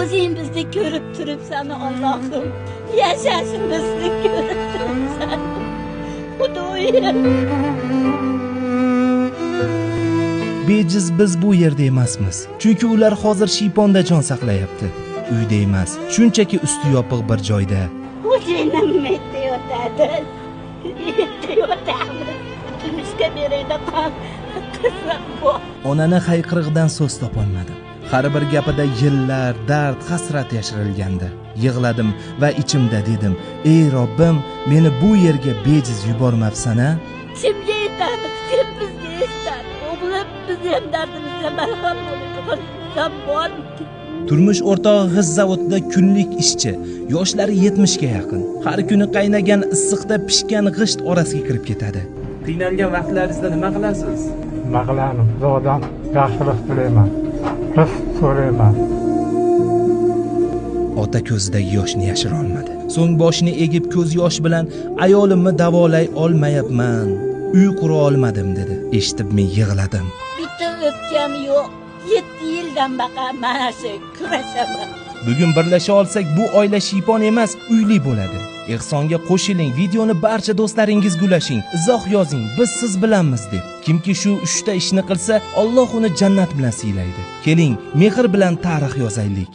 o'zing bizni ko'rib turibsan Allohim. Yashashimizni ko'rib turibsan. Xudoyim. Bejiz biz bu yerda emasmiz. Chunki ular hozir shiyponda jon saqlayapti. Uyda emas, shunchaki usti yopiq bir joyda. O'zingni metda yotadi. Metda yotamiz. Turmushga beradigan qizim bor. Onani hayqiriqdan so'z topolmadim. Har bir gapida yillar, dard, hasrat yashirilgandi. Yig'ladim va ichimda dedim: "Ey Robbim, meni bu yerga bejiz yubormabsan-a?" Kimga aytamiz? Kim bizni eshitadi? O'g'lim biz ham dardimizga malham bo'ladigan inson bormi? Turmush o'rtog'i g'iz zavodida kunlik ishchi, yoshlari 70 ga yaqin. Har kuni qaynagan issiqda pishgan g'isht orasiga kirib ketadi. Qiynalgan vaqtlaringizda nima qilasiz? Nima qilaman? Xudodan yaxshilik tilayman. Rizq so'rayman. Ota ko'zidagi yoshni yashira olmadi. So'ng boshini egib ko'z yosh bilan ayolimni davolay olmayapman, uy qura olmadim dedi. Eshitib men yig'ladim. Bitta o'pkam yo'q. 7 yildan baqar mana shu kurashaman. Bugun birlasha olsak bu oila shiypon emas, uyli bo'ladi. Ehsonga qo'shiling, videoni barcha do'stlaringizga ulashing, izoh yozing, biz siz bilanmiz deb. Kimki shu 3 ta ishni qilsa, Alloh uni jannat bilan siylaydi. Keling, mehr bilan tarix yozaylik.